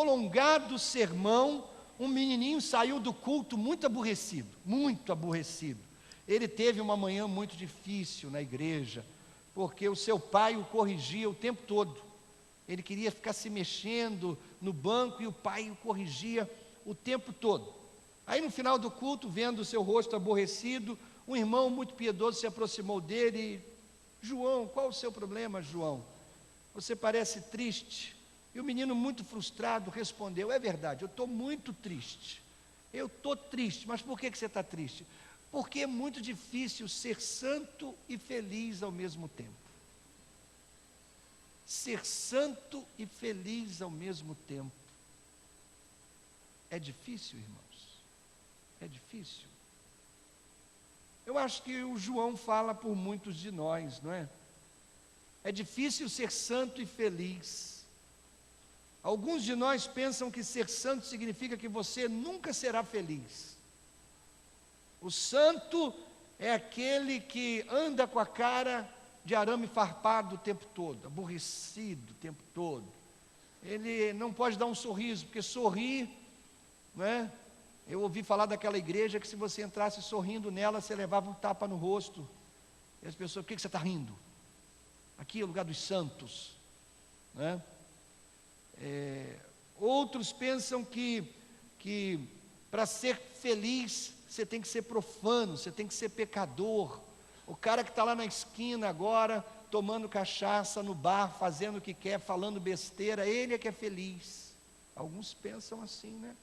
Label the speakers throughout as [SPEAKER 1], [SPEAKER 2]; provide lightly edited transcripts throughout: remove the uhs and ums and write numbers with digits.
[SPEAKER 1] prolongado sermão, um menininho saiu do culto muito aborrecido, muito aborrecido. Ele teve uma manhã muito difícil na igreja, porque o seu pai o corrigia o tempo todo. Ele queria ficar se mexendo no banco e o pai o corrigia o tempo todo. Aí no final do culto, vendo o seu rosto aborrecido, um irmão muito piedoso se aproximou dele e: João, qual o seu problema, João? Você parece triste. E o menino, muito frustrado, respondeu: é verdade, eu estou muito triste. Eu estou triste. Mas por que você está triste? Porque é muito difícil ser santo e feliz ao mesmo tempo. Ser santo e feliz ao mesmo tempo. É difícil, irmãos. É difícil. Eu acho que o João fala por muitos de nós, não é? É difícil ser santo e feliz. Alguns de nós pensam que ser santo significa que você nunca será feliz. O santo é aquele que anda com a cara de arame farpado o tempo todo, aborrecido o tempo todo. Ele não pode dar um sorriso, porque sorrir, não é? Eu ouvi falar daquela igreja que se você entrasse sorrindo nela, você levava um tapa no rosto. E as pessoas: por que você está rindo? Aqui é o lugar dos santos, né? Outros pensam que para ser feliz você tem que ser profano, você tem que ser pecador. O cara que está lá na esquina agora, tomando cachaça no bar, fazendo o que quer, falando besteira, ele é que é feliz. Alguns pensam assim, né?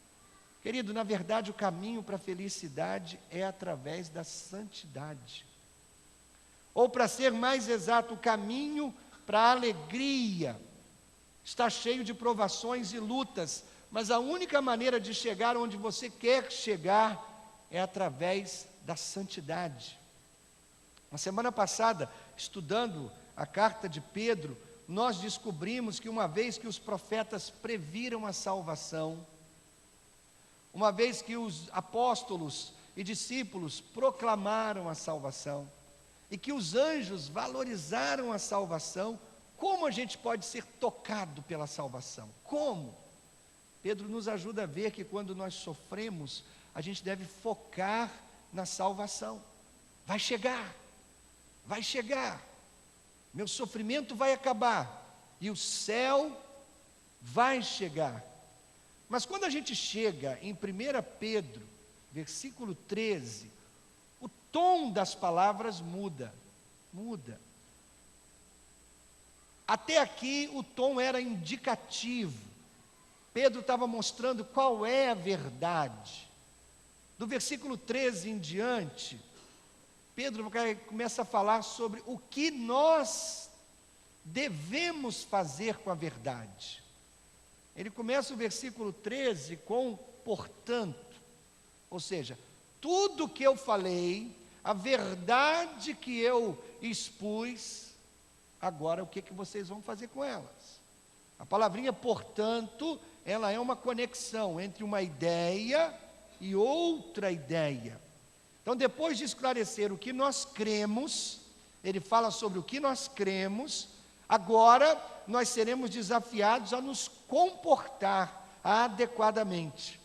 [SPEAKER 1] Querido, na verdade o caminho para a felicidade é através da santidade. Ou, para ser mais exato, o caminho para a alegria está cheio de provações e lutas, mas a única maneira de chegar onde você quer chegar é através da santidade. Na semana passada, estudando a carta de Pedro, nós descobrimos que uma vez que os profetas previram a salvação, uma vez que os apóstolos e discípulos proclamaram a salvação, e que os anjos valorizaram a salvação, como a gente pode ser tocado pela salvação? Como? Pedro nos ajuda a ver que quando nós sofremos, a gente deve focar na salvação. Vai chegar, meu sofrimento vai acabar, e o céu vai chegar. Mas quando a gente chega em 1 Pedro, versículo 13, o tom das palavras muda. Até aqui o tom era indicativo. Pedro estava mostrando qual é a verdade. Do versículo 13 em diante, Pedro começa a falar sobre o que nós devemos fazer com a verdade. Ele começa o versículo 13 com portanto, ou seja, tudo que eu falei, a verdade que eu expus, agora o que vocês vão fazer com elas? A palavrinha portanto, ela é uma conexão entre uma ideia e outra ideia. Então, depois de esclarecer o que nós cremos, ele fala sobre o que nós cremos. Agora nós seremos desafiados a nos comportar adequadamente,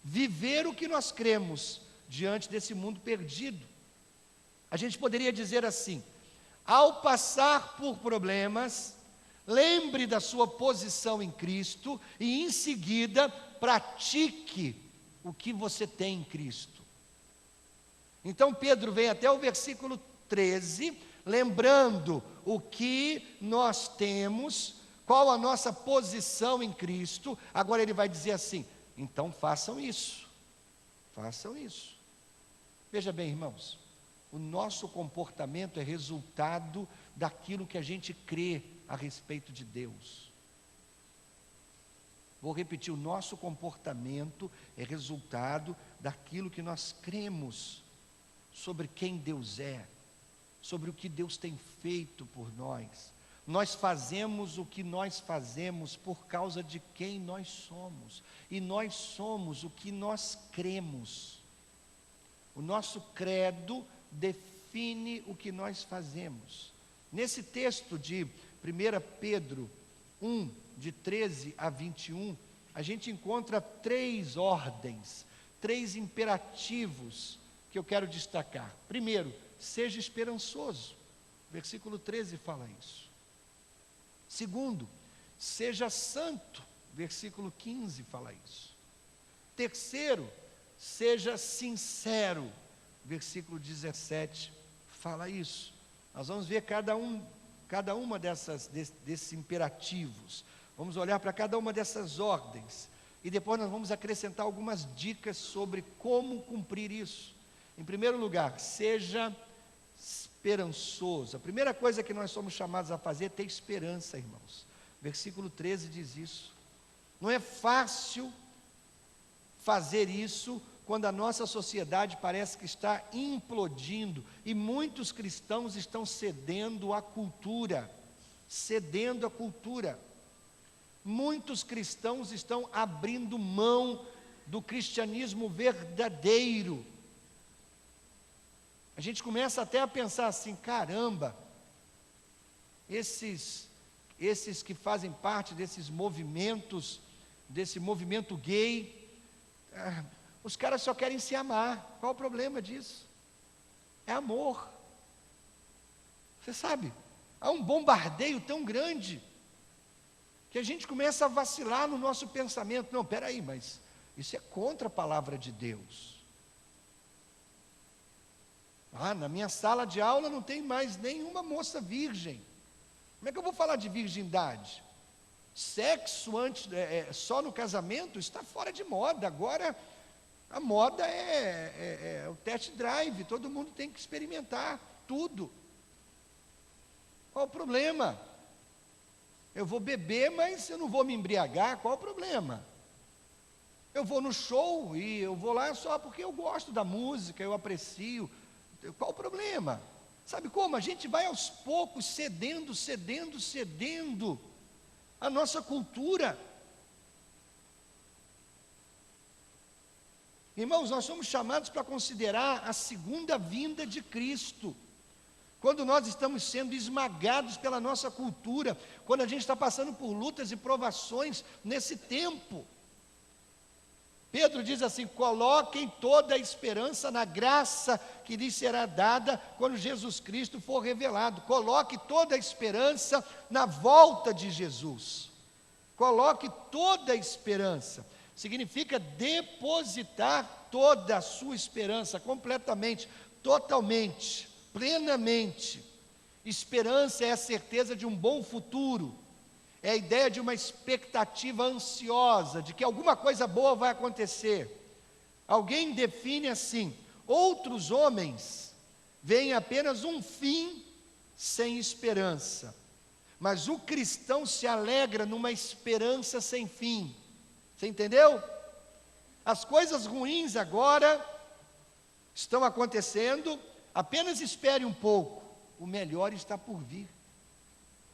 [SPEAKER 1] viver o que nós cremos diante desse mundo perdido. A gente poderia dizer assim: ao passar por problemas, lembre da sua posição em Cristo e em seguida pratique o que você tem em Cristo. Então Pedro vem até o versículo 13, lembrando o que nós temos, qual a nossa posição em Cristo. Agora ele vai dizer assim: então façam isso. Veja bem, irmãos, o nosso comportamento é resultado daquilo que a gente crê a respeito de Deus. Vou repetir: o nosso comportamento é resultado daquilo que nós cremos sobre quem Deus é, sobre o que Deus tem feito por nós. Nós fazemos o que nós fazemos por causa de quem nós somos, e nós somos o que nós cremos. O nosso credo define o que nós fazemos. Nesse texto de 1 Pedro 1, de 13 a 21, a gente encontra 3 ordens, 3 imperativos que eu quero destacar. Primeiro, seja esperançoso. Versículo 13 fala isso. Segundo, seja santo. Versículo 15 fala isso. Terceiro, seja sincero. Versículo 17 fala isso. Nós vamos ver cada uma desses imperativos. Vamos olhar para cada uma dessas ordens. E depois nós vamos acrescentar algumas dicas sobre como cumprir isso. Em primeiro lugar, seja esperançoso. A primeira coisa que nós somos chamados a fazer é ter esperança, irmãos. Versículo 13 diz isso. Não é fácil fazer isso quando a nossa sociedade parece que está implodindo e muitos cristãos estão cedendo à cultura. Muitos cristãos estão abrindo mão do cristianismo verdadeiro. A gente começa até a pensar assim, caramba, esses que fazem parte desses movimentos, desse movimento gay, os caras só querem se amar. Qual o problema disso? É amor. Você sabe, há um bombardeio tão grande, que a gente começa a vacilar no nosso pensamento. Não, peraí, mas isso é contra a palavra de Deus. Na minha sala de aula não tem mais nenhuma moça virgem. Como é que eu vou falar de virgindade? Sexo só no casamento está fora de moda. Agora a moda é o test drive, todo mundo tem que experimentar tudo. Qual o problema? Eu vou beber, mas eu não vou me embriagar, qual o problema? Eu vou no show e eu vou lá só porque eu gosto da música, eu aprecio. Qual o problema? Sabe como? A gente vai aos poucos cedendo a nossa cultura. Irmãos, nós somos chamados para considerar a segunda vinda de Cristo. Quando nós estamos sendo esmagados pela nossa cultura, quando a gente está passando por lutas e provações nesse tempo. Pedro diz assim: coloquem toda a esperança na graça que lhes será dada quando Jesus Cristo for revelado. Coloque toda a esperança na volta de Jesus. Coloque toda a esperança. Significa depositar toda a sua esperança, completamente, totalmente, plenamente. Esperança é a certeza de um bom futuro. É a ideia de uma expectativa ansiosa, de que alguma coisa boa vai acontecer. Alguém define assim: outros homens veem apenas um fim sem esperança, mas o cristão se alegra numa esperança sem fim. Você entendeu? As coisas ruins agora estão acontecendo, apenas espere um pouco, o melhor está por vir.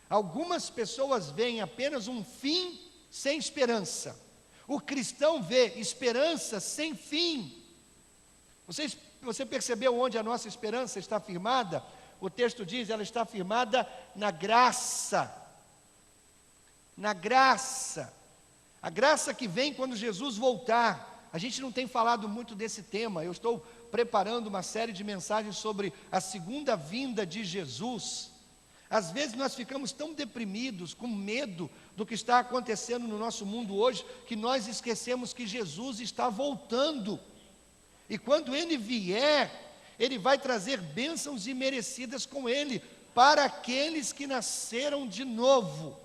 [SPEAKER 1] Algumas pessoas veem apenas um fim sem esperança. O cristão vê esperança sem fim. Você percebeu onde a nossa esperança está firmada? O texto diz, ela está firmada na graça. Na graça. A graça que vem quando Jesus voltar. A gente não tem falado muito desse tema. Eu estou preparando uma série de mensagens sobre a segunda vinda de Jesus. Às vezes nós ficamos tão deprimidos, com medo do que está acontecendo no nosso mundo hoje, que nós esquecemos que Jesus está voltando. E quando Ele vier, Ele vai trazer bênçãos imerecidas com Ele, para aqueles que nasceram de novo.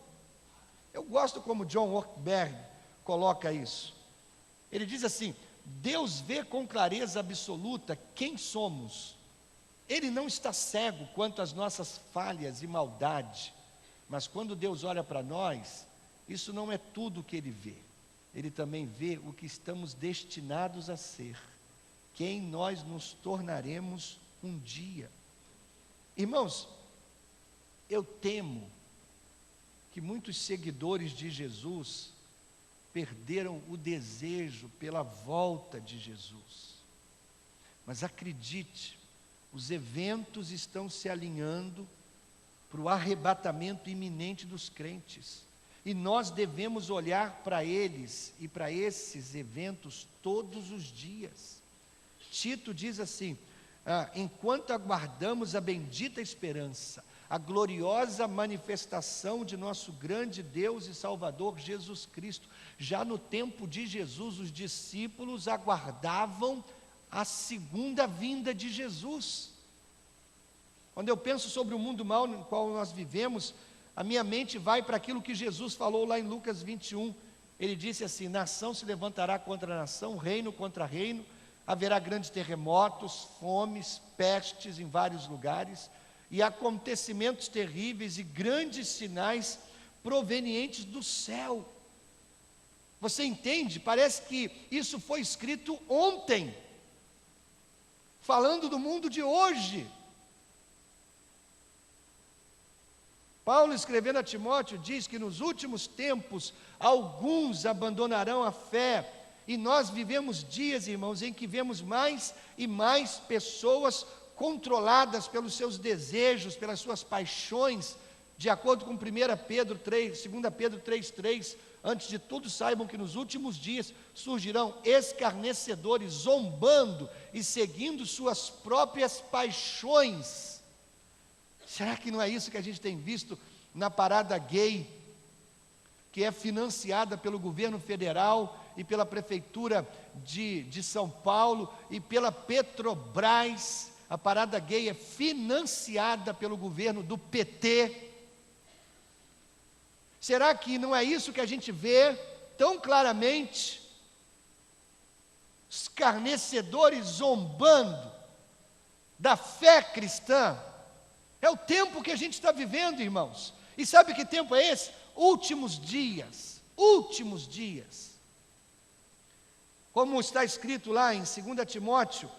[SPEAKER 1] Eu gosto como John Ortberg coloca isso. Ele diz assim: Deus vê com clareza absoluta quem somos. Ele não está cego quanto às nossas falhas e maldade, mas quando Deus olha para nós, isso não é tudo o que Ele vê. Ele também vê o que estamos destinados a ser, quem nós nos tornaremos um dia. Irmãos, eu temo que muitos seguidores de Jesus perderam o desejo pela volta de Jesus. Mas acredite, os eventos estão se alinhando para o arrebatamento iminente dos crentes. E nós devemos olhar para eles e para esses eventos todos os dias. Tito diz assim: enquanto aguardamos a bendita esperança, a gloriosa manifestação de nosso grande Deus e Salvador Jesus Cristo. Já no tempo de Jesus, os discípulos aguardavam a segunda vinda de Jesus. Quando eu penso sobre o mundo mau no qual nós vivemos, a minha mente vai para aquilo que Jesus falou lá em Lucas 21. Ele disse assim: nação se levantará contra nação, reino contra reino, haverá grandes terremotos, fomes, pestes em vários lugares, e acontecimentos terríveis e grandes sinais provenientes do céu. Você entende? Parece que isso foi escrito ontem, falando do mundo de hoje. Paulo, escrevendo a Timóteo, diz que nos últimos tempos alguns abandonarão a fé, e nós vivemos dias, irmãos, em que vemos mais e mais pessoas controladas pelos seus desejos, pelas suas paixões, de acordo com 1 Pedro 3, 2 Pedro 3,3, antes de tudo saibam que nos últimos dias surgirão escarnecedores, zombando e seguindo suas próprias paixões. Será que não é isso que a gente tem visto na parada gay, que é financiada pelo governo federal e pela prefeitura de São Paulo e pela Petrobras? A parada gay é financiada pelo governo do PT. Será que não é isso que a gente vê tão claramente? Escarnecedores zombando da fé cristã. É o tempo que a gente está vivendo, irmãos. E sabe que tempo é esse? Últimos dias. Últimos dias. Como está escrito lá em 2 Timóteo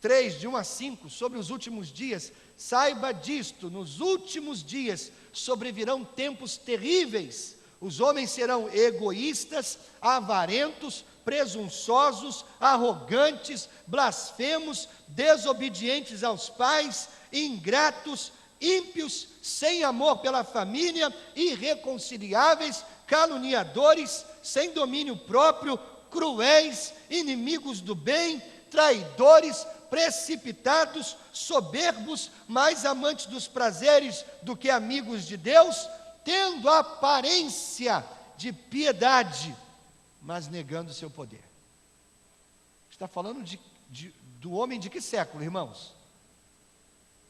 [SPEAKER 1] 3, de 1 a 5, sobre os últimos dias: saiba disto, nos últimos dias sobrevirão tempos terríveis. Os homens serão egoístas, avarentos, presunçosos, arrogantes, blasfemos, desobedientes aos pais, ingratos, ímpios, sem amor pela família, irreconciliáveis, caluniadores, sem domínio próprio, cruéis, inimigos do bem, traidores, precipitados, soberbos, mais amantes dos prazeres do que amigos de Deus, tendo aparência de piedade, mas negando o seu poder. Está falando do homem de que século, irmãos?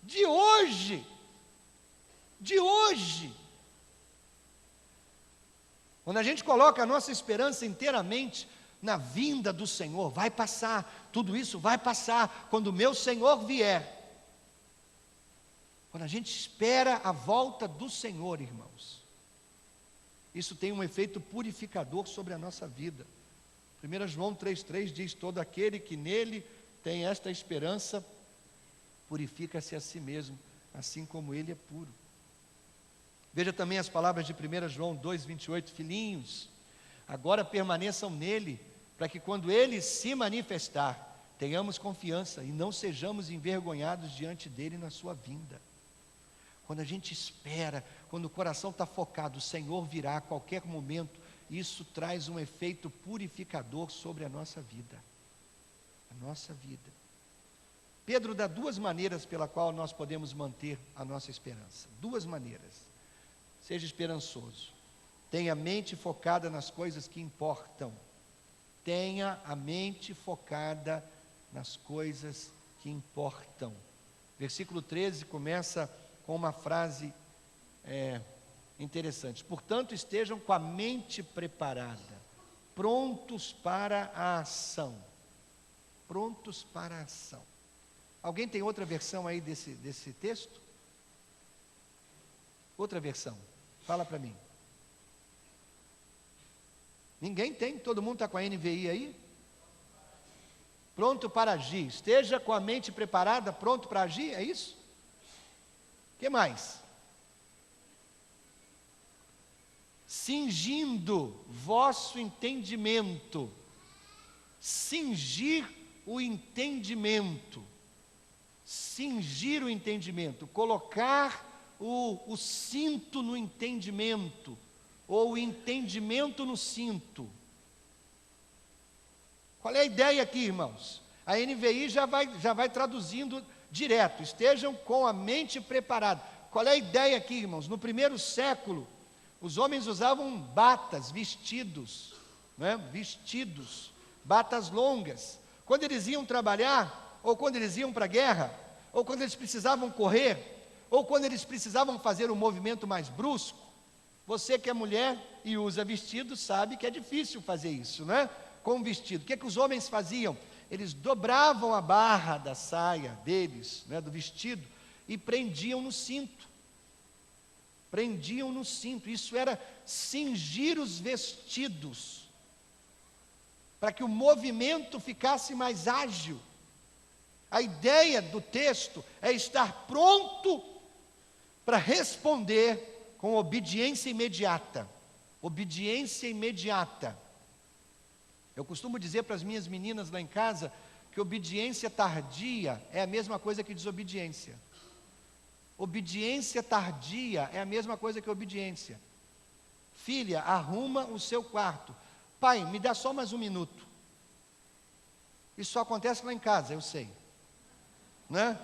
[SPEAKER 1] De hoje. De hoje. Quando a gente coloca a nossa esperança inteiramente na vinda do Senhor, vai passar, tudo isso vai passar, quando o meu Senhor vier. Quando a gente espera a volta do Senhor, irmãos, isso tem um efeito purificador sobre a nossa vida. 1 João 3,3 diz: todo aquele que nele tem esta esperança, purifica-se a si mesmo, assim como ele é puro. Veja também as palavras de 1 João 2,28, filhinhos, agora permaneçam nele, para que quando ele se manifestar, tenhamos confiança e não sejamos envergonhados diante dele na sua vinda. Quando a gente espera, quando o coração está focado, o Senhor virá a qualquer momento, isso traz um efeito purificador sobre a nossa vida. A nossa vida. Pedro dá duas maneiras pela qual nós podemos manter a nossa esperança. Duas maneiras. Seja esperançoso. Tenha a mente focada nas coisas que importam. Tenha a mente focada nas coisas que importam. Versículo 13 começa com uma frase interessante. Portanto, estejam com a mente preparada, prontos para a ação. Prontos para a ação. Alguém tem outra versão aí desse texto? Outra versão. Fala para mim. Ninguém tem? Todo mundo está com a NVI aí? Pronto para agir. Esteja com a mente preparada, pronto para agir, é isso? O que mais? Cingindo vosso entendimento. Cingir o entendimento. Cingir o entendimento. Colocar o cinto no entendimento. ou o entendimento no cinto. Qual é a ideia aqui, irmãos? A NVI já vai traduzindo direto, estejam com a mente preparada. Qual é a ideia aqui, irmãos? No primeiro século, os homens usavam batas, vestidos, né? Vestidos, batas longas. Quando eles iam trabalhar, ou quando eles iam para a guerra, ou quando eles precisavam correr, ou quando eles precisavam fazer um movimento mais brusco, você que é mulher e usa vestido, sabe que é difícil fazer isso, né? Com vestido. O que os homens faziam? Eles dobravam a barra da saia deles, né, do vestido, e prendiam no cinto. Prendiam no cinto. Isso era cingir os vestidos, para que o movimento ficasse mais ágil. A ideia do texto é estar pronto para responder com obediência imediata. Obediência imediata. Eu costumo dizer para as minhas meninas lá em casa que obediência tardia é a mesma coisa que desobediência. Obediência tardia é a mesma coisa que obediência. Filha, arruma o seu quarto. Pai, me dá só mais um minuto. Isso só acontece lá em casa, eu sei. Né?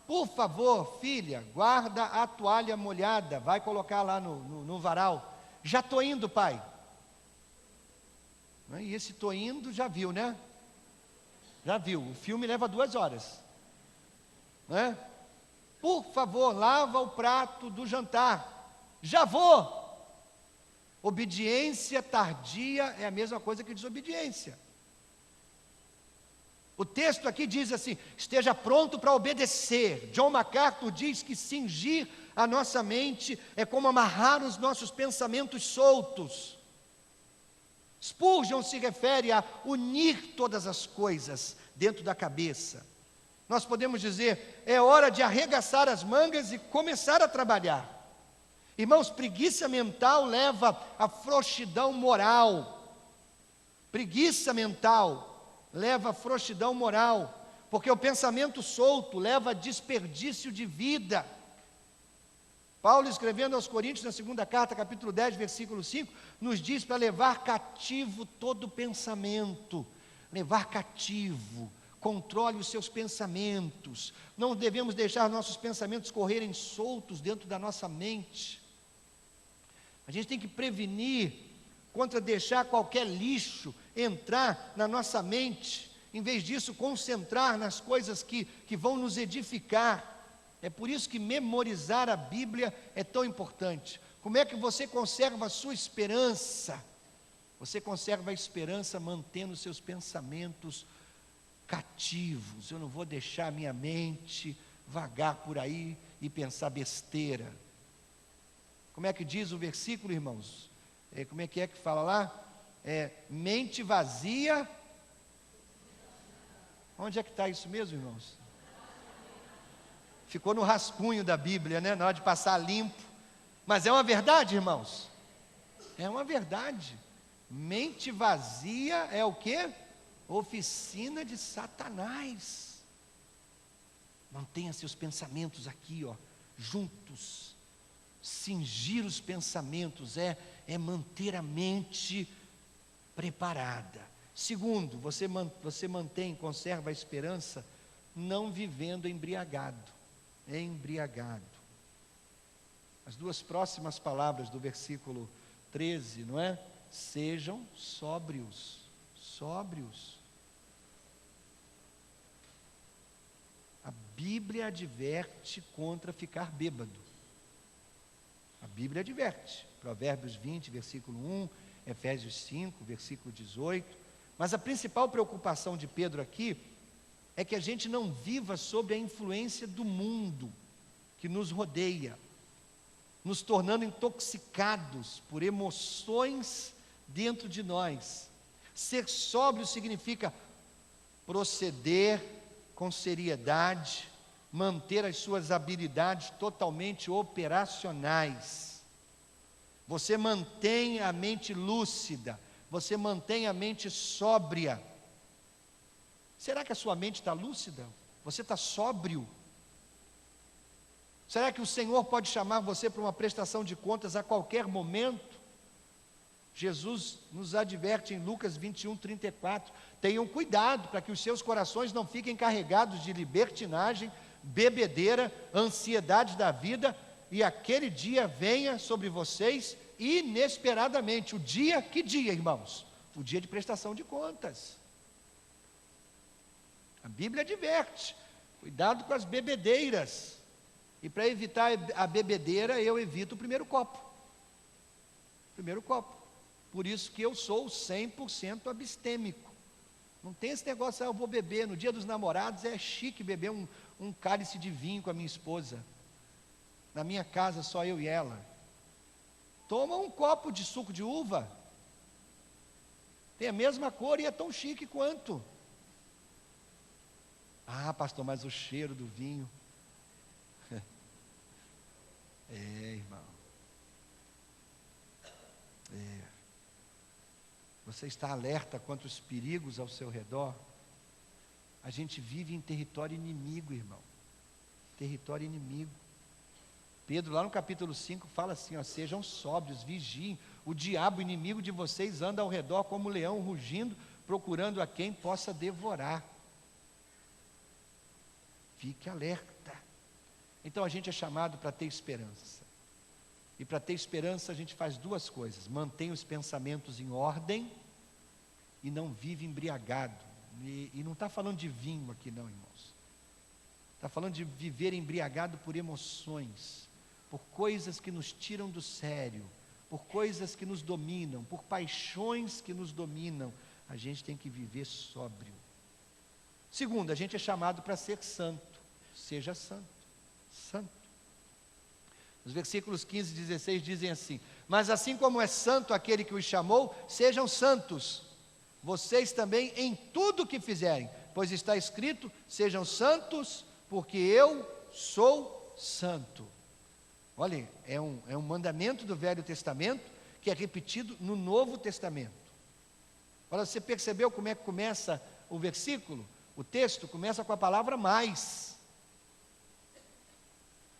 [SPEAKER 1] Por favor, filha, guarda a toalha molhada, vai colocar lá no varal. Já estou indo, pai. E esse "tô indo" já viu, né? Já viu, o filme leva 2 horas, né? Por favor, lava o prato do jantar. Já vou. Obediência tardia é a mesma coisa que desobediência. O texto aqui diz assim: esteja pronto para obedecer. John MacArthur diz que cingir a nossa mente é como amarrar os nossos pensamentos soltos. Spurgeon se refere a unir todas as coisas dentro da cabeça. Nós podemos dizer, é hora de arregaçar as mangas e começar a trabalhar. Irmãos, preguiça mental leva à frouxidão moral. Preguiça mental leva à frouxidão moral, porque o pensamento solto leva a desperdício de vida. Paulo, escrevendo aos Coríntios, na segunda carta, capítulo 10, versículo 5, nos diz para levar cativo todo pensamento. Levar cativo, controle os seus pensamentos. Não devemos deixar nossos pensamentos correrem soltos dentro da nossa mente. A gente tem que prevenir contra deixar qualquer lixo entrar na nossa mente. Em vez disso, concentrar nas coisas que vão nos edificar. É por isso que memorizar a Bíblia é tão importante. Como é que você conserva a sua esperança? Você conserva a esperança mantendo seus pensamentos cativos. Eu não vou deixar a minha mente vagar por aí e pensar besteira. Como é que diz o versículo, irmãos? Como é que fala lá? Mente vazia. Onde é que está isso mesmo, irmãos? Ficou no rascunho da Bíblia, né? Na hora de passar limpo. Mas é uma verdade, irmãos? É uma verdade. Mente vazia é o quê? Oficina de Satanás. Mantenha seus pensamentos aqui, ó, juntos. Cingir os pensamentos é manter a mente preparada. Segundo, você mantém, conserva a esperança, não vivendo embriagado. Embriagado. As 2 próximas palavras do versículo 13, não é? Sejam sóbrios. Sóbrios. A Bíblia adverte contra ficar bêbado. A Bíblia adverte. Provérbios 20, versículo 1, Efésios 5, versículo 18. Mas a principal preocupação de Pedro aqui é que a gente não viva sob a influência do mundo que nos rodeia, nos tornando intoxicados por emoções dentro de nós. Ser sóbrio significa proceder com seriedade, manter as suas habilidades totalmente operacionais. Você mantém a mente lúcida, você mantém a mente sóbria. Será que a sua mente está lúcida? Você está sóbrio? Será que o Senhor pode chamar você para uma prestação de contas a qualquer momento? Jesus nos adverte em Lucas 21:34, tenham cuidado para que os seus corações não fiquem carregados de libertinagem, bebedeira, ansiedade da vida, e aquele dia venha sobre vocês inesperadamente. O dia, que dia, irmãos? O dia de prestação de contas. A Bíblia adverte, cuidado com as bebedeiras, e para evitar a bebedeira, eu evito o primeiro copo. Por isso que eu sou 100% abstêmico. Não tem esse negócio, eu vou beber, no dia dos namorados é chique beber um cálice de vinho com a minha esposa. Na minha casa só eu e ela. Toma um copo de suco de uva. Tem a mesma cor e é tão chique quanto. Ah, pastor, mas o cheiro do vinho. Irmão. Você está alerta quanto aos perigos ao seu redor? A gente vive em território inimigo, irmão. Território inimigo. Pedro, lá no capítulo 5, fala assim, ó, sejam sóbrios, vigiem. O diabo, inimigo de vocês, anda ao redor como um leão rugindo, procurando a quem possa devorar. Fique alerta. Então a gente é chamado para ter esperança. E para ter esperança a gente faz duas coisas: mantém os pensamentos em ordem e não vive embriagado. E não está falando de vinho aqui não, irmãos. Está falando de viver embriagado por emoções, por coisas que nos tiram do sério, por coisas que nos dominam, por paixões que nos dominam. A gente tem que viver sóbrio. Segundo, a gente é chamado para ser santo. Seja santo. Santo. Os versículos 15 e 16 dizem assim: mas assim como é santo aquele que os chamou, sejam santos vocês também em tudo que fizerem, pois está escrito: sejam santos, porque eu sou santo. Olha, é um mandamento do Velho Testamento que é repetido no Novo Testamento. Olha, você percebeu como é que começa o versículo? O texto começa com a palavra mais.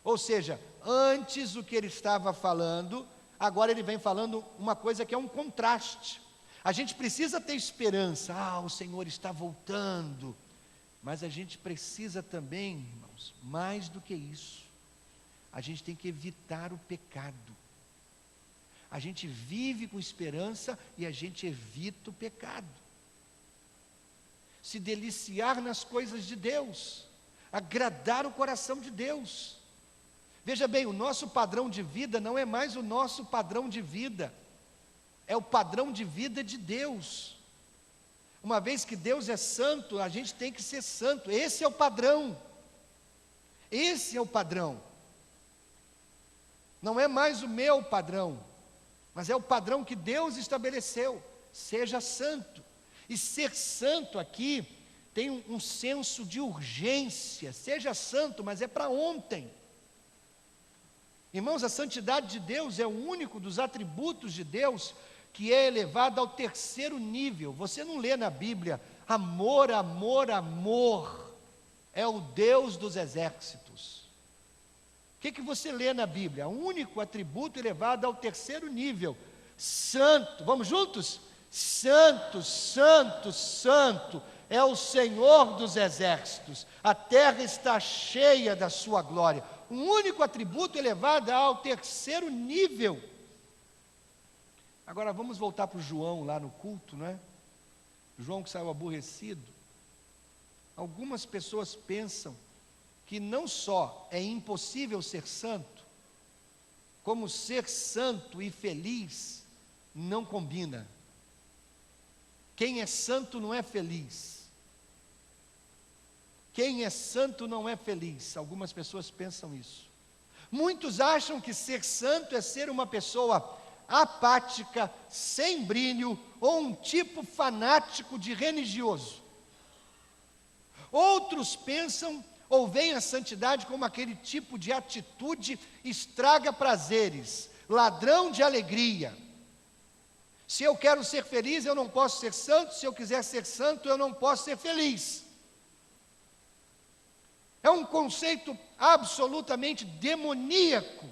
[SPEAKER 1] Ou seja, antes o que ele estava falando, agora ele vem falando uma coisa que é um contraste. A gente precisa ter esperança, o Senhor está voltando, mas a gente precisa também, irmãos, mais do que isso, a gente tem que evitar o pecado. A gente vive com esperança e a gente evita o pecado. Se deliciar nas coisas de Deus, agradar o coração de Deus. Veja bem, o nosso padrão de vida não é mais o nosso padrão de vida, é o padrão de vida de Deus. Uma vez que Deus é santo, a gente tem que ser santo. Esse é o padrão. Esse é o padrão. Não é mais o meu padrão, mas é o padrão que Deus estabeleceu. Seja santo. E ser santo aqui tem um senso de urgência. Seja santo, mas é para ontem. Irmãos, a santidade de Deus é o único dos atributos de Deus que é elevado ao terceiro nível. Você não lê na Bíblia, amor, amor, amor, é o Deus dos exércitos. O que você lê na Bíblia? O único atributo elevado ao terceiro nível, santo. Vamos juntos? Santo, santo, santo é o Senhor dos exércitos. A terra está cheia da sua glória. Um único atributo elevado ao terceiro nível. Agora vamos voltar para o João lá no culto, não é? João que saiu aborrecido. Algumas pessoas pensam que não só é impossível ser santo, como ser santo e feliz não combina. Quem é santo não é feliz. Quem é santo não é feliz. Algumas pessoas pensam isso. Muitos acham que ser santo é ser uma pessoa apática, sem brilho, ou um tipo fanático de religioso. Outros pensam ou veem a santidade como aquele tipo de atitude estraga prazeres, ladrão de alegria. Se eu quero ser feliz, eu não posso ser santo. Se eu quiser ser santo, eu não posso ser feliz. É um conceito absolutamente demoníaco.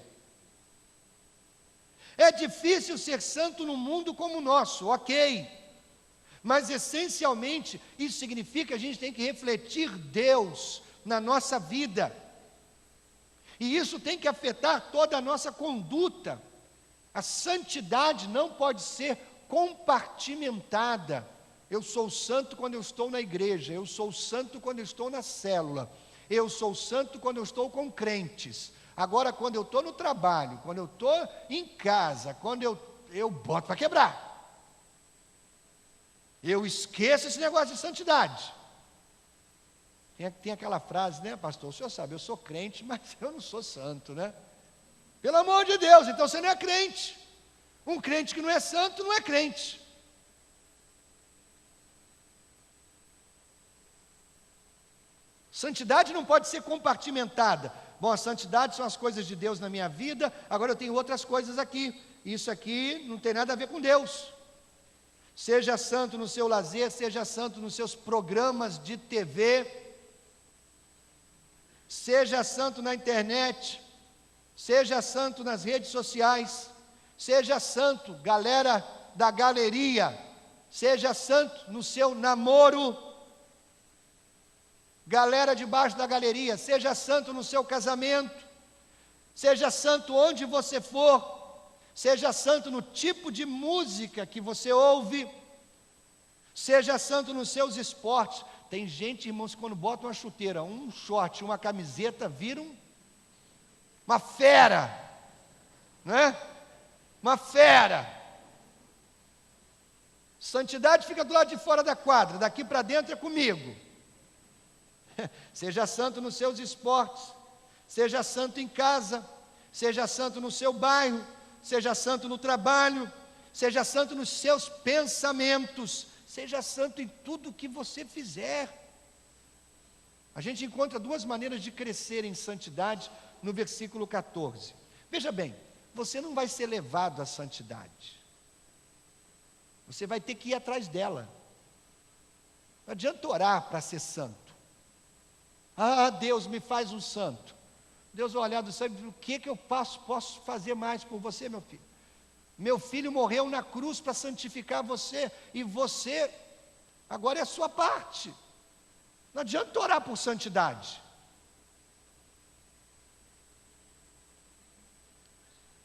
[SPEAKER 1] É difícil ser santo num mundo como o nosso, ok. Mas essencialmente isso significa que a gente tem que refletir Deus na nossa vida. E isso tem que afetar toda a nossa conduta. A santidade não pode ser compartimentada. Eu sou santo quando eu estou na igreja, eu sou santo quando eu estou na célula, eu sou santo quando eu estou com crentes. Agora, quando eu estou no trabalho, quando eu estou em casa, quando eu boto para quebrar. Eu esqueço esse negócio de santidade. Tem aquela frase, né, pastor? O senhor sabe, eu sou crente, mas eu não sou santo, né? Pelo amor de Deus, então você não é crente. Um crente que não é santo não é crente. Santidade não pode ser compartimentada. Bom, a santidade são as coisas de Deus na minha vida, agora eu tenho outras coisas aqui. Isso aqui não tem nada a ver com Deus. Seja santo no seu lazer, seja santo nos seus programas de TV, seja santo na internet, seja santo nas redes sociais, seja santo, galera da galeria, seja santo no seu namoro, galera debaixo da galeria, seja santo no seu casamento, seja santo onde você for, seja santo no tipo de música que você ouve, seja santo nos seus esportes. Tem gente, irmãos, que quando bota uma chuteira, um short, uma camiseta, viram uma fera, né? Uma fera. Santidade fica do lado de fora da quadra, daqui para dentro é comigo. Seja santo nos seus esportes, seja santo em casa, seja santo no seu bairro, seja santo no trabalho, seja santo nos seus pensamentos, seja santo em tudo que você fizer. A gente encontra duas maneiras de crescer em santidade no versículo 14. Veja bem, você não vai ser levado à santidade, você vai ter que ir atrás dela. Não adianta orar para ser santo. Ah, Deus, me faz um santo. Deus vai olhar do céu e dizer: o que eu posso fazer mais por você, meu filho? Meu filho morreu na cruz para santificar você, e você, agora é a sua parte. Não adianta orar por santidade.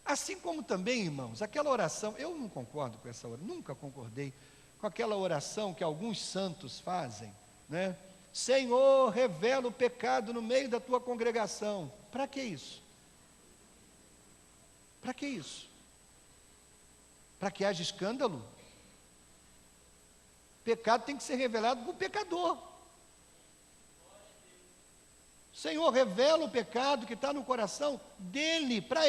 [SPEAKER 1] Assim como também, irmãos, aquela oração, eu não concordo com essa oração, nunca concordei com aquela oração que alguns santos fazem, né? Senhor, revela o pecado no meio da tua congregação. Para que isso? Para que isso? Para que haja escândalo? Pecado tem que ser revelado por pecador. Senhor, revela o pecado que está no coração dele, para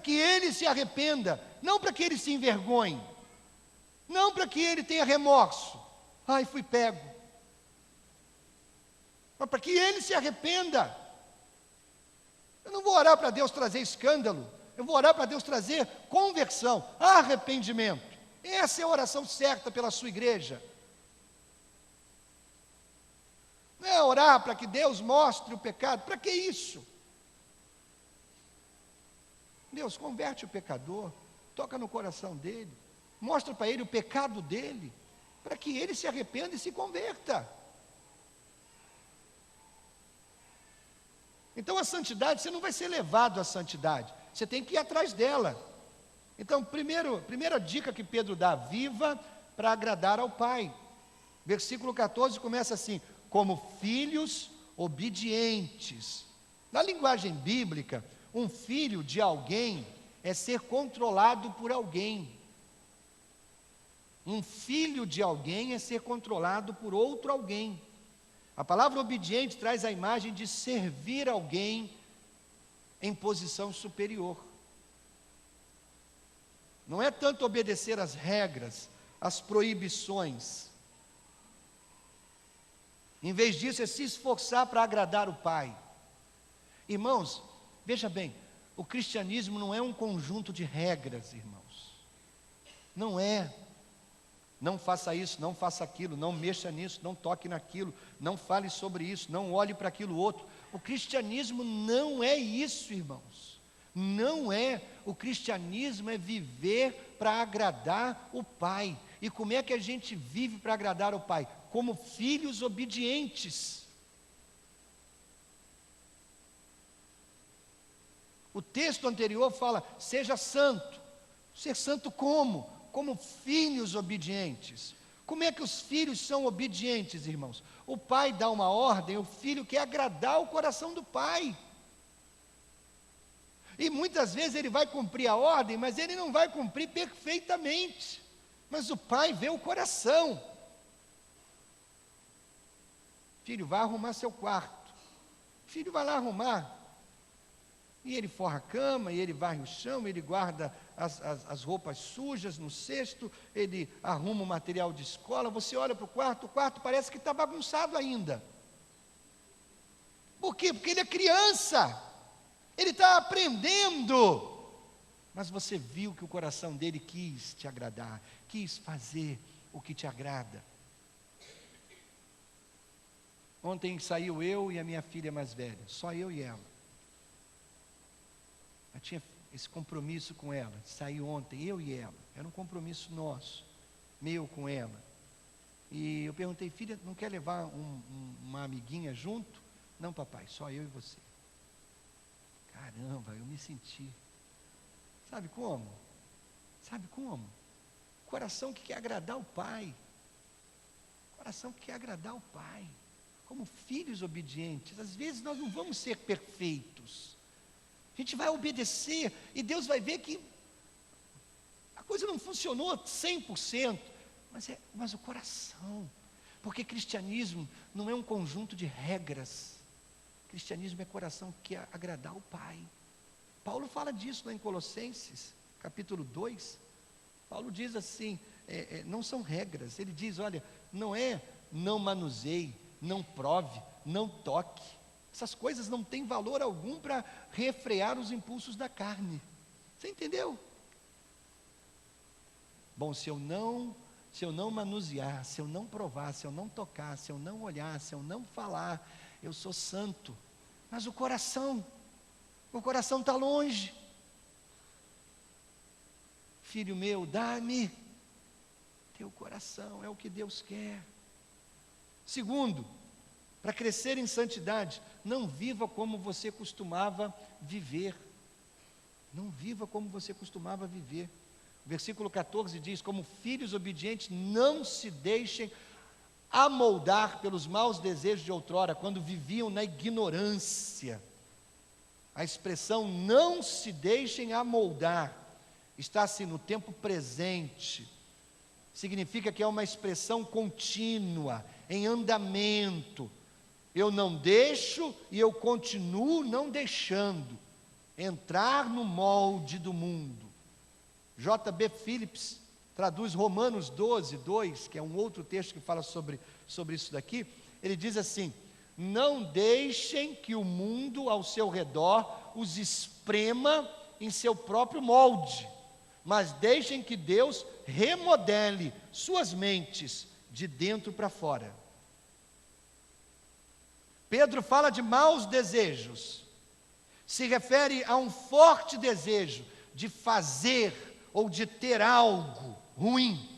[SPEAKER 1] que ele se arrependa, não para que ele se envergonhe, não para que ele tenha remorso. Ai, fui pego. Mas para que ele se arrependa. Eu não vou orar para Deus trazer escândalo, eu vou orar para Deus trazer conversão, arrependimento. Essa é a oração certa pela sua igreja. Não é orar para que Deus mostre o pecado. Para que isso? Deus, converte o pecador, toca no coração dele, mostra para ele o pecado dele, para que ele se arrependa e se converta. Então a santidade, você não vai ser levado à santidade, você tem que ir atrás dela. Então, primeira dica que Pedro dá: viva para agradar ao Pai. Versículo 14 começa assim: como filhos obedientes. Na linguagem bíblica, um filho de alguém é ser controlado por alguém. Um filho de alguém é ser controlado por outro alguém. A palavra obediente traz a imagem de servir alguém em posição superior. Não é tanto obedecer às regras, às proibições. Em vez disso, é se esforçar para agradar o Pai. Irmãos, veja bem, o cristianismo não é um conjunto de regras, irmãos. Não é. Não faça isso, não faça aquilo, não mexa nisso, não toque naquilo, não fale sobre isso, não olhe para aquilo outro. O cristianismo não é isso, irmãos. Não é. O cristianismo é viver para agradar o Pai. E como é que a gente vive para agradar o Pai? Como filhos obedientes. O texto anterior fala, seja santo. Ser santo como? Como filhos obedientes. Como é que os filhos são obedientes, irmãos? O pai dá uma ordem, o filho quer agradar o coração do pai. E muitas vezes ele vai cumprir a ordem, mas ele não vai cumprir perfeitamente. Mas o pai vê o coração. Filho, vai arrumar seu quarto. O filho vai lá arrumar. E ele forra a cama, e ele varre o chão, ele guarda as roupas sujas no cesto, ele arruma o material de escola. Você olha para o quarto parece que está bagunçado ainda. Por quê? Porque ele é criança, ele está aprendendo. Mas você viu que o coração dele quis te agradar, quis fazer o que te agrada. Ontem saiu eu e a minha filha mais velha, só eu e ela. Eu tinha esse compromisso com ela, saiu ontem, eu e ela, era um compromisso nosso, meu com ela. E eu perguntei, filha, não quer levar uma amiguinha junto? Não, papai, só eu e você. Caramba, eu me senti, sabe como? Sabe como? Coração que quer agradar o Pai, coração que quer agradar o Pai, como filhos obedientes. Às vezes nós não vamos ser perfeitos, a gente vai obedecer e Deus vai ver que a coisa não funcionou 100%, mas o coração, porque cristianismo não é um conjunto de regras, cristianismo é coração que quer agradar o Pai. Paulo fala disso lá em Colossenses, capítulo 2, Paulo diz assim, não são regras, ele diz, olha, não manuseie, não prove, não toque, essas coisas não têm valor algum para refrear os impulsos da carne. Você entendeu? Bom, se eu não manusear, se eu não provar, se eu não tocar, se eu não olhar, se eu não falar, eu sou santo. Mas o coração está longe. Filho meu, dá-me teu coração, é o que Deus quer. Segundo, para crescer em santidade, não viva como você costumava viver. Não viva como você costumava viver. O versículo 14 diz, como filhos obedientes, não se deixem amoldar pelos maus desejos de outrora, quando viviam na ignorância. A expressão não se deixem amoldar, está assim no tempo presente. Significa que é uma expressão contínua, em andamento. Eu não deixo e eu continuo não deixando entrar no molde do mundo. J.B. Phillips traduz Romanos 12, 2, que é um outro texto que fala sobre isso daqui. Ele diz assim, não deixem que o mundo ao seu redor os esprema em seu próprio molde, mas deixem que Deus remodele suas mentes de dentro para fora. Pedro fala de maus desejos, se refere a um forte desejo de fazer ou de ter algo ruim.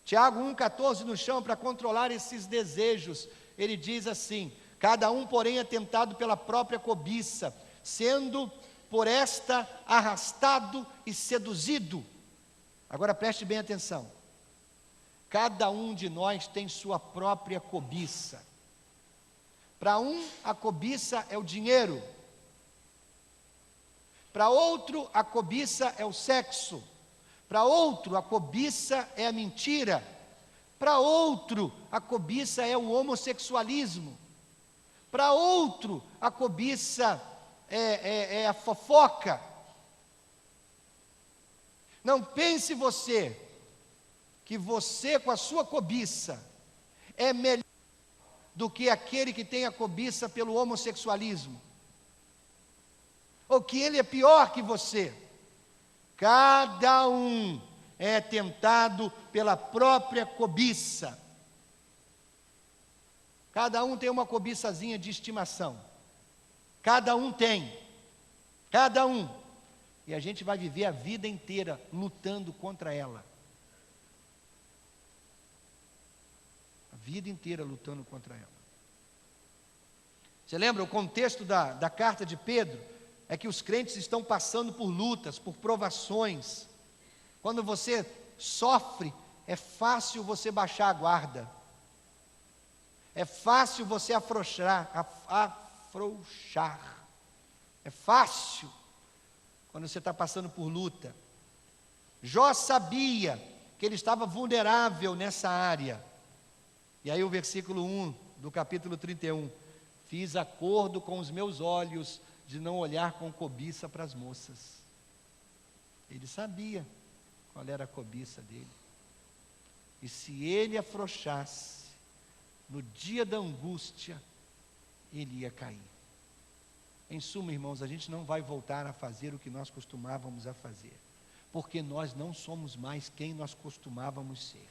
[SPEAKER 1] Tiago 1,14 nos chama para controlar esses desejos. Ele diz assim, cada um porém é tentado pela própria cobiça, sendo por esta arrastado e seduzido. Agora preste bem atenção, cada um de nós tem sua própria cobiça. Para um, a cobiça é o dinheiro. Para outro, a cobiça é o sexo. Para outro, a cobiça é a mentira. Para outro, a cobiça é o homossexualismo. Para outro, a cobiça é a fofoca. Não pense você, que você com a sua cobiça é melhor do que aquele que tem a cobiça pelo homossexualismo, ou que ele é pior que você. Cada um é tentado pela própria cobiça. Cada um tem uma cobiçazinha de estimação. Cada um tem. Cada um. e a gente vai viver a vida inteira lutando contra ela. A vida inteira lutando contra ela. Você lembra, o contexto da carta de Pedro é que os crentes estão passando por lutas, por provações. Quando você sofre, é fácil você baixar a guarda. É fácil você afrouxar. É fácil quando você está passando por luta. Jó sabia que ele estava vulnerável nessa área. E aí o versículo 1 do capítulo 31. Fiz acordo com os meus olhos de não olhar com cobiça para as moças. Ele sabia qual era a cobiça dele. E se ele afrouxasse, no dia da angústia, ele ia cair. Em suma, irmãos, a gente não vai voltar a fazer o que nós costumávamos a fazer, porque nós não somos mais quem nós costumávamos ser.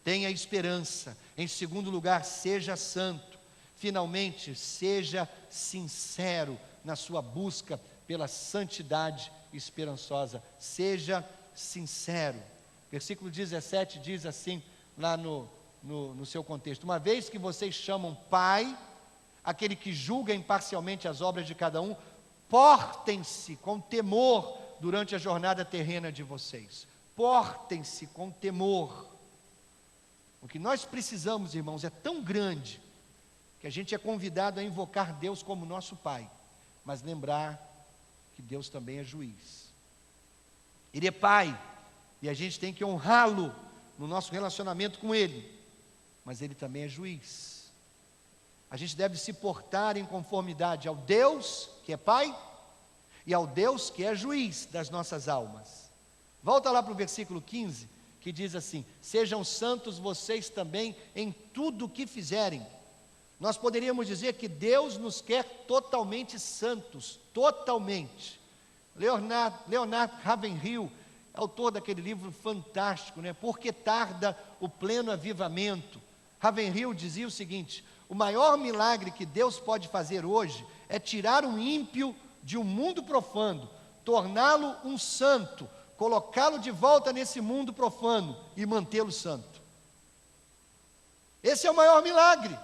[SPEAKER 1] Tenha esperança. Em segundo lugar, seja santo. Finalmente, seja sincero na sua busca pela santidade esperançosa. Seja sincero. Versículo 17 diz assim, lá no seu contexto: uma vez que vocês chamam Pai aquele que julga imparcialmente as obras de cada um, portem-se com temor durante a jornada terrena de vocês. Portem-se com temor. O que nós precisamos, irmãos, é tão grande que a gente é convidado a invocar Deus como nosso Pai, mas lembrar que Deus também é juiz. Ele é Pai, e a gente tem que honrá-lo no nosso relacionamento com Ele, mas Ele também é juiz. A gente deve se portar em conformidade ao Deus que é Pai e ao Deus que é juiz das nossas almas. Volta lá para o versículo 15, que diz assim: sejam santos vocês também em tudo o que fizerem. Nós poderíamos dizer que Deus nos quer totalmente santos, totalmente. Leonard Ravenhill, autor daquele livro fantástico, né? Por que tarda o pleno avivamento? Ravenhill dizia o seguinte: o maior milagre que Deus pode fazer hoje é tirar um ímpio de um mundo profano, torná-lo um santo, colocá-lo de volta nesse mundo profano e mantê-lo santo. Esse é o maior milagre.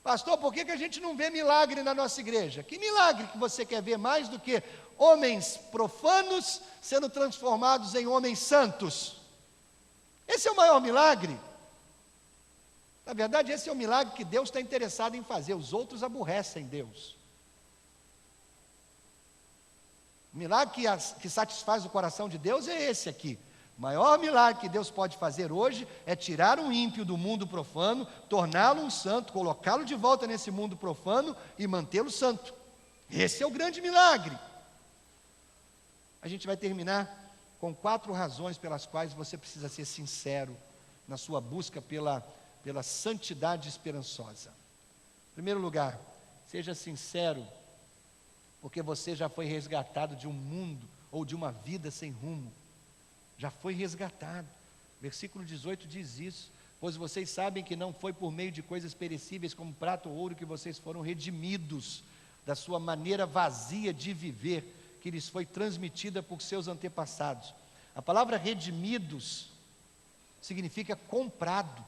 [SPEAKER 1] Pastor, por que a gente não vê milagre na nossa igreja? Que milagre que você quer ver mais do que homens profanos sendo transformados em homens santos? Esse é o maior milagre. Na verdade, esse é o milagre que Deus está interessado em fazer. Os outros aborrecem Deus. O milagre que satisfaz o coração de Deus é esse aqui. O maior milagre que Deus pode fazer hoje é tirar um ímpio do mundo profano, torná-lo um santo, colocá-lo de volta nesse mundo profano e mantê-lo santo. Esse é o grande milagre. A gente vai terminar com 4 razões pelas quais você precisa ser sincero na sua busca pela santidade esperançosa. Em primeiro lugar, seja sincero, porque você já foi resgatado de um mundo ou de uma vida sem rumo. Já foi resgatado. Versículo 18 diz isso: pois vocês sabem que não foi por meio de coisas perecíveis como prata ou ouro que vocês foram redimidos da sua maneira vazia de viver, que lhes foi transmitida por seus antepassados. A palavra redimidos significa comprado.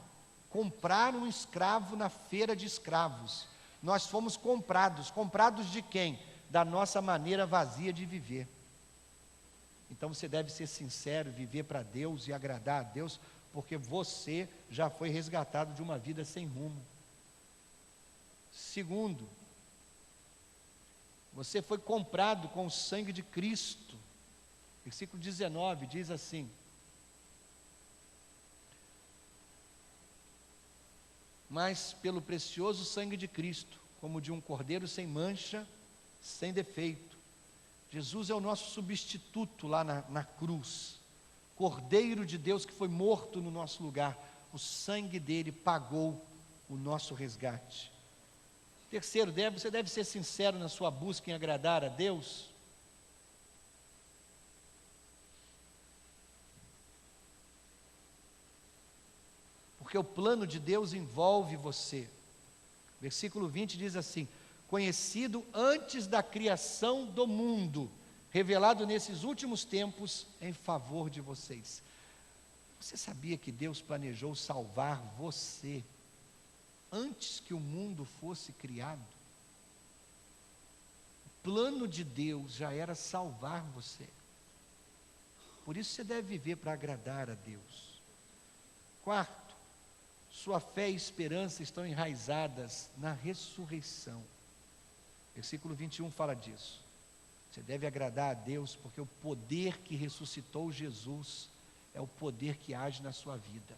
[SPEAKER 1] Comprar um escravo na feira de escravos. Nós fomos comprados. Comprados de quem? Da nossa maneira vazia de viver. Então você deve ser sincero, viver para Deus e agradar a Deus, porque você já foi resgatado de uma vida sem rumo. Segundo, você foi comprado com o sangue de Cristo. Versículo 19 diz assim: mas pelo precioso sangue de Cristo, como de um cordeiro sem mancha, sem defeito. Jesus é o nosso substituto lá na cruz, Cordeiro de Deus que foi morto no nosso lugar. O sangue dele pagou o nosso resgate. Terceiro, você deve ser sincero na sua busca em agradar a Deus. Porque o plano de Deus envolve você. Versículo 20 diz assim: conhecido antes da criação do mundo, revelado nesses últimos tempos em favor de vocês. Você sabia que Deus planejou salvar você antes que o mundo fosse criado? O plano de Deus já era salvar você. Por isso você deve viver para agradar a Deus. Quarto, sua fé e esperança estão enraizadas na ressurreição. Versículo 21 fala disso. Você deve agradar a Deus, porque o poder que ressuscitou Jesus é o poder que age na sua vida.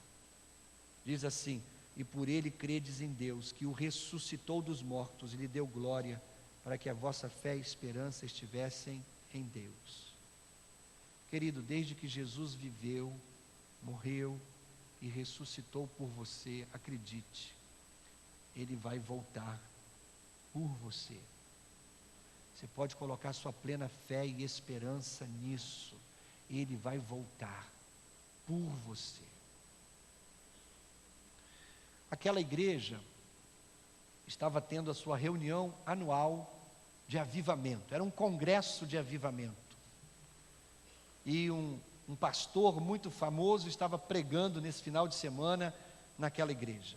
[SPEAKER 1] Diz assim: e por ele credes em Deus, que o ressuscitou dos mortos e lhe deu glória, para que a vossa fé e esperança estivessem em Deus. Querido, desde que Jesus viveu, morreu e ressuscitou por você, acredite, ele vai voltar por você. Você pode colocar sua plena fé e esperança nisso. Ele vai voltar por você. Aquela igreja estava tendo a sua reunião anual de avivamento. Era um congresso de avivamento. E um pastor muito famoso estava pregando nesse final de semana naquela igreja.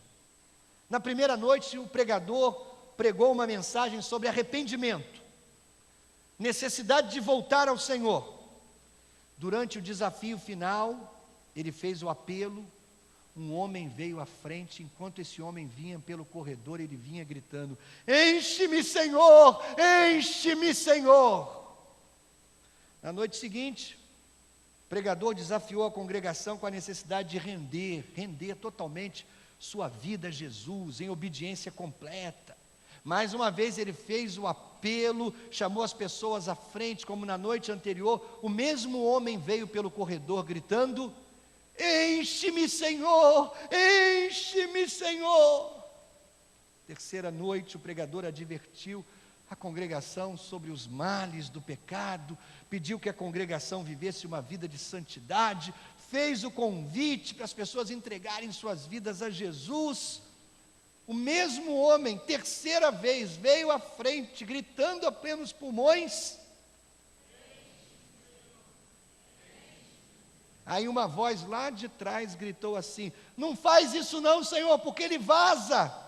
[SPEAKER 1] Na primeira noite, o pregador pregou uma mensagem sobre arrependimento, necessidade de voltar ao Senhor. Durante o desafio final, ele fez o apelo. Um homem veio à frente. Enquanto esse homem vinha pelo corredor, ele vinha gritando: enche-me, Senhor, enche-me, Senhor. Na noite seguinte, o pregador desafiou a congregação com a necessidade de render totalmente sua vida a Jesus, em obediência completa. Mais uma vez ele fez o apelo, chamou as pessoas à frente, como na noite anterior. O mesmo homem veio pelo corredor gritando: enche-me, Senhor, enche-me, Senhor. Terceira noite, o pregador advertiu a congregação sobre os males do pecado, pediu que a congregação vivesse uma vida de santidade, fez o convite para as pessoas entregarem suas vidas a Jesus. O mesmo homem, terceira vez, veio à frente, gritando a plenos pulmões. Aí uma voz lá de trás gritou assim: não faz isso não, Senhor, porque ele vaza.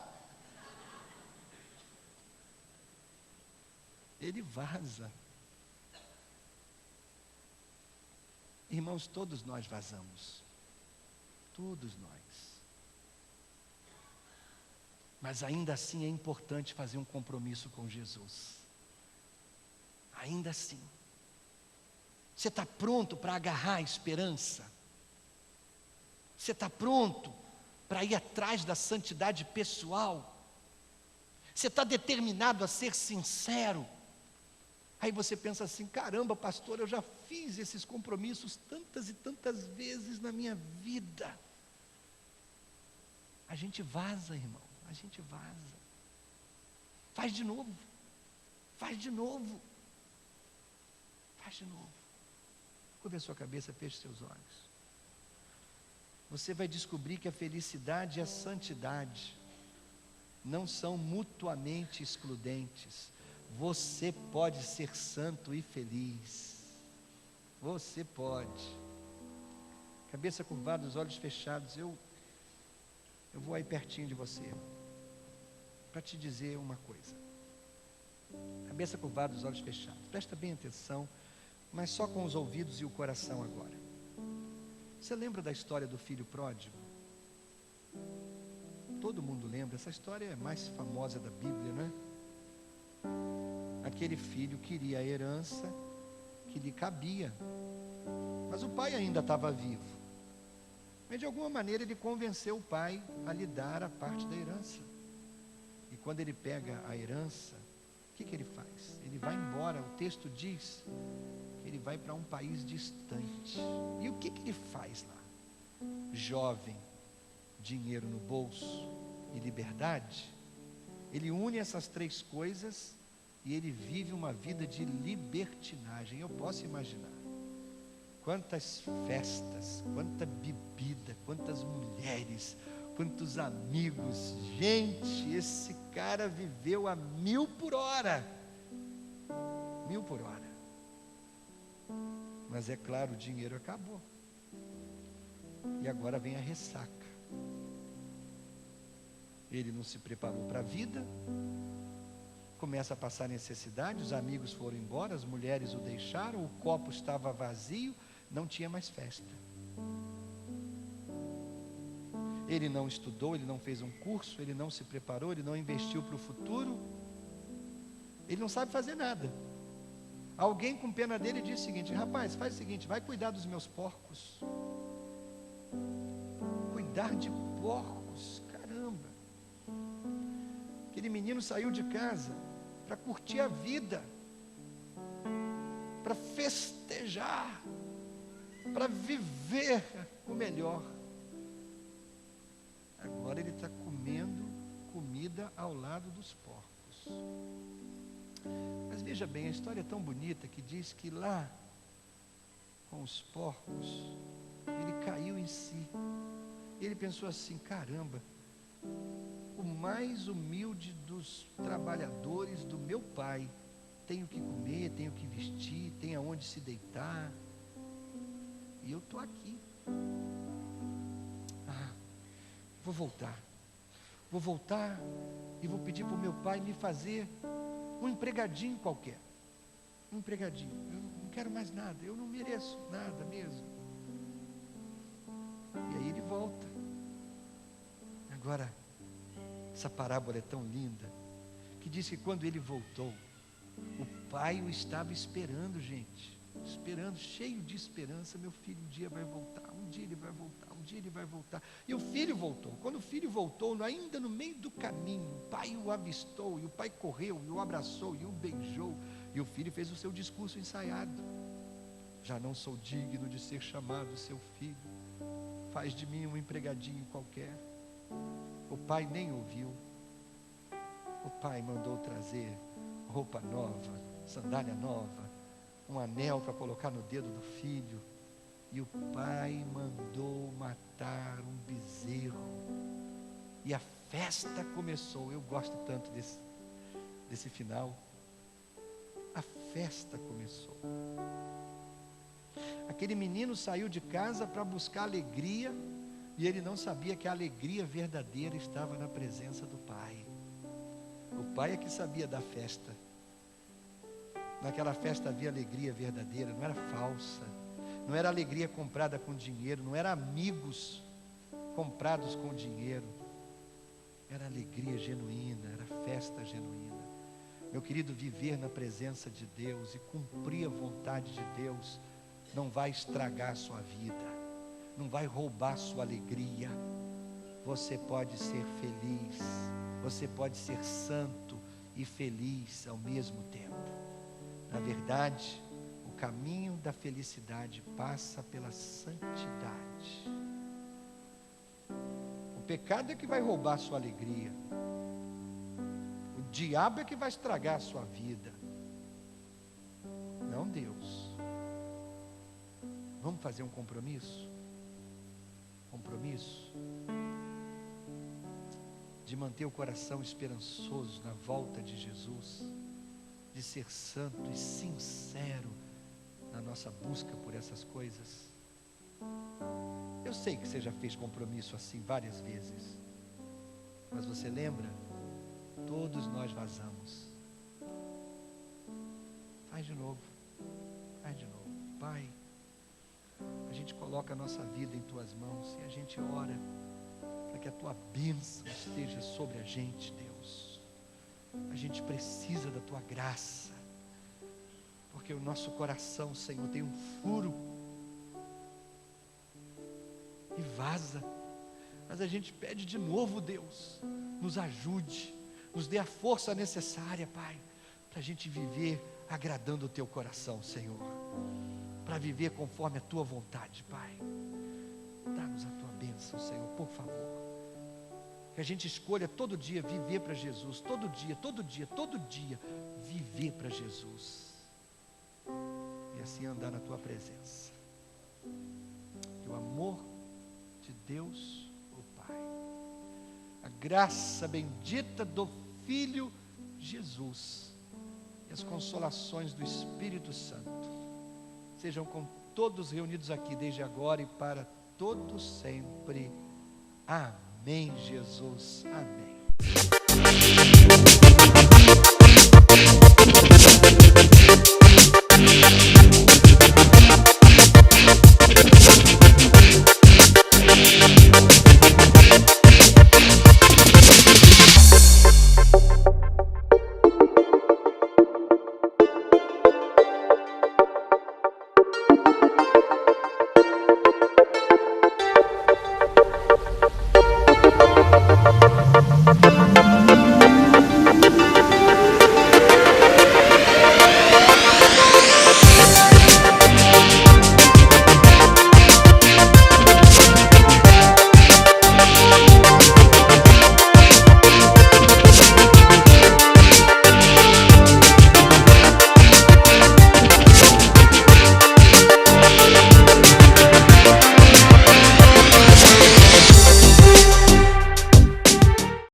[SPEAKER 1] Ele vaza. Irmãos, todos nós vazamos. Todos nós. Mas ainda assim é importante fazer um compromisso com Jesus. Ainda assim. Você está pronto para agarrar a esperança? Você está pronto para ir atrás da santidade pessoal? Você está determinado a ser sincero? Aí você pensa assim: caramba, pastor, eu já fiz esses compromissos tantas e tantas vezes na minha vida. A gente vaza, irmão, a gente vaza. Faz de novo, faz de novo, faz de novo. Curva a sua cabeça, feche seus olhos. Você vai descobrir que a felicidade e a santidade não são mutuamente excludentes. Você pode ser santo e feliz. Você pode. Cabeça curvada, os olhos fechados. Eu vou aí pertinho de você para te dizer uma coisa. Cabeça curvada, os olhos fechados. Presta bem atenção, mas só com os ouvidos e o coração agora. Você lembra da história do filho pródigo? Todo mundo lembra. Essa história é a mais famosa da Bíblia, não é? Aquele filho queria a herança que lhe cabia, mas o pai ainda estava vivo. Mas de alguma maneira ele convenceu o pai a lhe dar a parte da herança. E quando ele pega a herança, o que ele faz? Ele vai embora. O texto diz que ele vai para um país distante. E o que ele faz lá? Jovem, dinheiro no bolso e liberdade. Ele une essas três coisas e ele vive uma vida de libertinagem. Eu posso imaginar quantas festas, quanta bebida, quantas mulheres, quantos amigos. Gente, esse cara viveu a 1000 por hora. 1000 por hora. Mas é claro, o dinheiro acabou. E agora vem a ressaca. Ele não se preparou para a vida. Começa a passar necessidade, os amigos foram embora, as mulheres o deixaram, o copo estava vazio, não tinha mais festa. Ele não estudou, ele não fez um curso, ele não se preparou, ele não investiu para o futuro. Ele não sabe fazer nada. Alguém com pena dele disse o seguinte: rapaz, faz o seguinte, vai cuidar dos meus porcos. Cuidar de porcos, caramba. Aquele menino saiu de casa para curtir a vida, para festejar, para viver o melhor. Agora ele está comendo comida ao lado dos porcos. Mas veja bem, a história é tão bonita que diz que lá, com os porcos, ele caiu em si. Ele pensou assim: caramba, o mais humilde dos trabalhadores do meu pai, tem o que comer, tem o que vestir, tem aonde se deitar, e eu estou aqui. Vou voltar e vou pedir para o meu pai me fazer um empregadinho qualquer. Um empregadinho, eu não quero mais nada, eu não mereço nada mesmo. E aí ele volta. Agora, essa parábola é tão linda, que diz que quando ele voltou, o pai o estava esperando, gente, esperando, cheio de esperança. Meu filho um dia vai voltar, um dia ele vai voltar, um dia ele vai voltar. E o filho voltou. Quando o filho voltou, ainda no meio do caminho, o pai o avistou, e o pai correu, e o abraçou, e o beijou, e o filho fez o seu discurso ensaiado: já não sou digno de ser chamado seu filho, faz de mim um empregadinho qualquer. O pai nem ouviu. O pai mandou trazer roupa nova, sandália nova, um anel para colocar no dedo do filho. E o pai mandou matar um bezerro. E a festa começou. Eu gosto tanto desse final. A festa começou. Aquele menino saiu de casa para buscar alegria, e ele não sabia que a alegria verdadeira estava na presença do pai. O pai é que sabia da festa. Naquela festa havia alegria verdadeira, não era falsa, não era alegria comprada com dinheiro, não era amigos comprados com dinheiro, era alegria genuína, era festa genuína. Meu querido, viver na presença de Deus e cumprir a vontade de Deus não vai estragar a sua vida, não vai roubar a sua alegria. Você pode ser feliz, você pode ser santo e feliz ao mesmo tempo. Na verdade, o caminho da felicidade passa pela santidade. O pecado é que vai roubar a sua alegria. O diabo é que vai estragar a sua vida. Não Deus. Vamos fazer um compromisso? Compromisso de manter o coração esperançoso na volta de Jesus, de ser santo e sincero na nossa busca por essas coisas. Eu sei que você já fez compromisso assim várias vezes, mas você lembra? Todos nós vazamos. Faz de novo. Pai, a gente coloca a nossa vida em Tuas mãos e a gente ora para que a Tua bênção esteja sobre a gente, Deus. A gente precisa da Tua graça, porque o nosso coração, Senhor, tem um furo e vaza. Mas a gente pede de novo, Deus, nos ajude, nos dê a força necessária, Pai, para a gente viver agradando o Teu coração, Senhor, para viver conforme a Tua vontade, Pai. Dá-nos a Tua bênção, Senhor, por favor. Que a gente escolha todo dia viver para Jesus, todo dia, viver para Jesus, e assim andar na Tua presença. Que o amor de Deus, o Pai, a graça bendita do Filho Jesus e as consolações do Espírito Santo sejam com todos reunidos aqui desde agora e para todos sempre. Amém, Jesus. Amém.